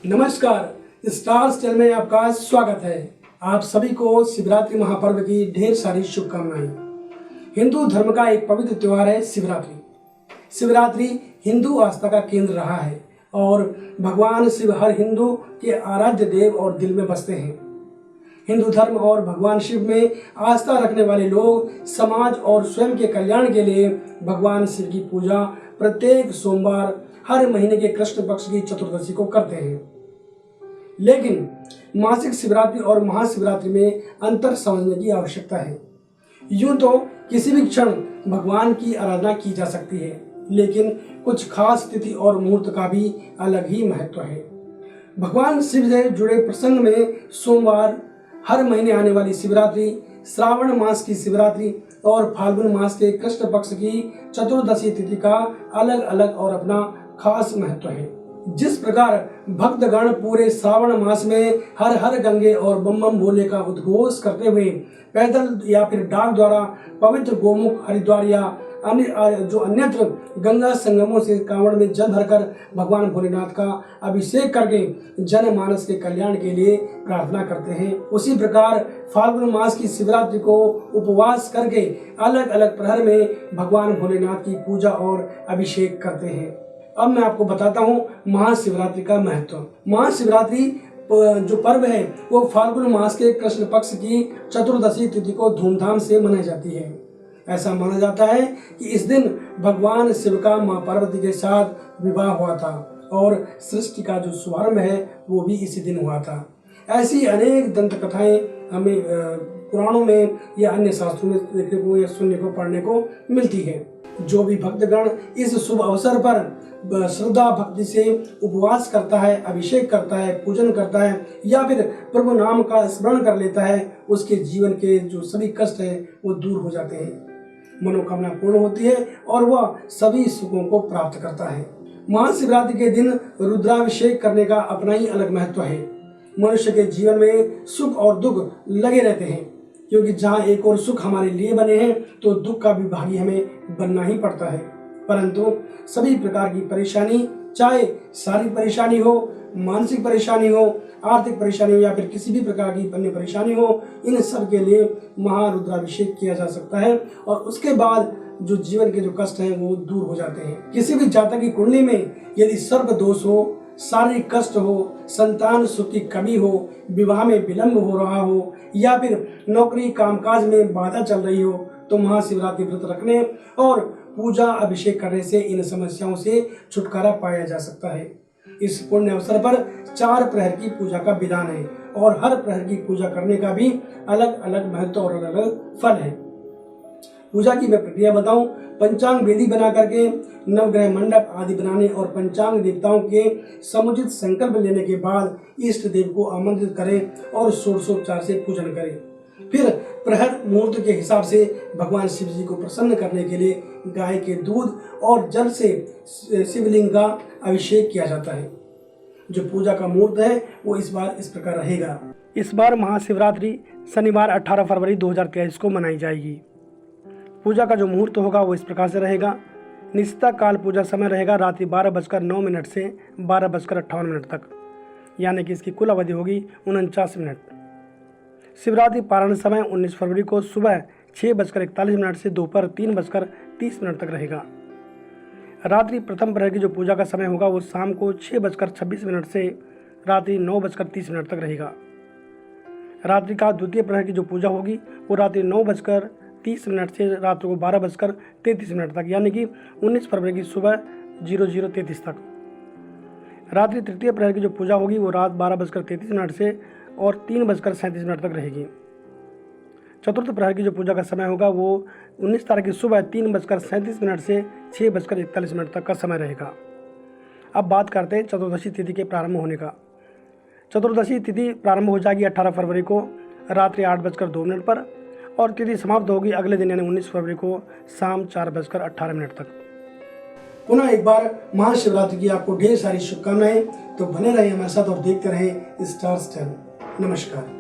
नमस्कार, stars channel में आपका स्वागत है। आप सभी को शिवरात्रि महापर्व की ढेर सारी शुभकामनाएं। हिंदू धर्म का एक पवित्र त्योहार है शिवरात्रि। शिवरात्रि हिंदू आस्था का केंद्र रहा है और भगवान शिव हर हिंदू के आराध्य देव और दिल में बसते हैं। हिंदू धर्म और भगवान शिव में आस्था रखने वाले लोग समाज और स्वयं के कल्याण के लिए भगवान शिव की पूजा प्रत्येक सोमवार हर महीने के कृष्ण पक्ष की चतुर्दशी को करते हैं। लेकिन मासिक शिवरात्रि और महाशिवरात्रि में अंतर समझने की आवश्यकता है। यूं तो किसी भी क्षण भगवान की आराधना की जा सकती है, लेकिन कुछ खास तिथि और मुहूर्त का भी अलग ही महत्व है। भगवान शिव से जुड़े प्रसंग में सोमवार, हर महीने आने वाली शिवरात्रि, श्रावण मास की शिवरात्रि और फाल्गुन मास के कृष्ण पक्ष की चतुर्दशी तिथि का अलग अलग और अपना खास महत्व है। जिस प्रकार भक्तगण पूरे श्रावण मास में हर हर गंगे और बम बम भोले का उद्घोष करते हुए पैदल या फिर डाक द्वारा पवित्र गोमुख, हरिद्वार या अन्यत्र गंगा संगमों से कांवड़ में जल भरकर भगवान भोलेनाथ का अभिषेक करके जनमानस के कल्याण के लिए प्रार्थना करते हैं, उसी प्रकार फाल्गुन मास की शिवरात्रि को उपवास करके अलग अलग प्रहर में भगवान भोलेनाथ की पूजा और अभिषेक करते हैं। अब मैं आपको बताता हूँ महाशिवरात्रि का महत्व। महाशिवरात्रि जो पर्व है वो फाल्गुन मास के कृष्ण पक्ष की चतुर्दशी तिथि को धूमधाम से मनाई जाती है। ऐसा माना जाता है कि इस दिन भगवान शिव का मां पार्वती के साथ विवाह हुआ था और सृष्टि का जो शुभारंभ है वो भी इसी दिन हुआ था। ऐसी अनेक दंत कथाएं हमें पुराणों में या अन्य शास्त्रों में देखने को या सुनने को पढ़ने को मिलती है। जो भी भक्तगण इस शुभ अवसर पर श्रद्धा भक्ति से उपवास करता है, अभिषेक करता है, पूजन करता है या फिर प्रभु नाम का स्मरण कर लेता है, उसके जीवन के जो सभी कष्ट है वो दूर हो जाते हैं, मनोकामना पूर्ण होती है और वह सभी सुखों को प्राप्त करता है। महाशिवरात्रि के दिन रुद्राभिषेक करने का अपना ही अलग महत्व है। मनुष्य के जीवन में सुख और दुख लगे रहते हैं, क्योंकि जहाँ एक और सुख हमारे लिए बने हैं तो दुख का भी भागी हमें बनना ही पड़ता है। परंतु सभी प्रकार की परेशानी, चाहे शारीरिक परेशानी हो, मानसिक परेशानी हो, आर्थिक परेशानी हो या फिर किसी भी प्रकार की अन्य परेशानी हो, इन सब के लिए महारुद्राभिषेक किया जा सकता है और उसके बाद जो जीवन के जो कष्ट हैं वो दूर हो जाते हैं। किसी भी जातक की कुंडली में यदि सर्प दोष हो, शारीरिक कष्ट हो, संतान सुख की कमी हो, विवाह में विलंब हो रहा हो या फिर नौकरी कामकाज में बाधा चल रही हो, तो महाशिवरात्रि व्रत रखने और पूजा अभिषेक करने से इन समस्याओं से छुटकारा पाया जा सकता है। इस पुण्य अवसर पर 4 प्रहर की पूजा का विधान है और हर प्रहर की पूजा करने का भी अलग अलग महत्व और अलग अलग फल है। पूजा की मैं प्रक्रिया बताऊं, पंचांग वेदी बना करके नवग्रह मंडप आदि बनाने और पंचांग देवताओं के समुचित संकल्प लेने के बाद इष्ट देव को आमंत्रित करें और षोडशोपचार से पूजन करें। फिर प्रहर मुहूर्त के हिसाब से भगवान शिव जी को प्रसन्न करने के लिए गाय के दूध और जल से शिवलिंग का अभिषेक किया जाता है। जो पूजा का मुहूर्त है वो इस बार इस प्रकार रहेगा। इस बार महाशिवरात्रि शनिवार 18 फरवरी 2023 को मनाई जाएगी। पूजा का जो मुहूर्त होगा वो इस प्रकार से रहेगा। निश्चित काल पूजा समय रहेगा रात्रि 12:09 से 12:58 तक, यानी कि इसकी कुल अवधि होगी 49 मिनट। शिवरात्रि पारण समय 19 फरवरी को सुबह 6:41 से दोपहर 3:30 तक रहेगा। रात्रि प्रथम प्रहर की जो पूजा का समय होगा वो शाम को 6:26 से रात्रि 9:30 तक रहेगा। रात्रि का द्वितीय प्रहर की जो पूजा होगी वो रात्रि 9:30 से रात को 12:33 तक, यानी कि 19 फरवरी की सुबह 00:33 तक। रात्रि तृतीय प्रहर की जो पूजा होगी वो रात 12:33 से और 3:37 तक रहेगी। चतुर्थ प्रहर की जो पूजा का समय होगा वो 19 तारीख की सुबह 3:37 से 6:41 तक का समय रहेगा। अब बात करते हैं चतुर्दशी तिथि के प्रारंभ होने का। चतुर्दशी तिथि प्रारंभ हो जाएगी 18 फरवरी को रात्रि 8:02 पर और तिथि समाप्त होगी अगले दिन यानी 19 फरवरी को शाम 4:18 तक। पुनः एक बार महाशिवरात्रि की आपको ढेर सारी शुभकामनाएं। तो बने रहे हमारे साथ और देखते रहें स्टार्स चैनल। नमस्कार।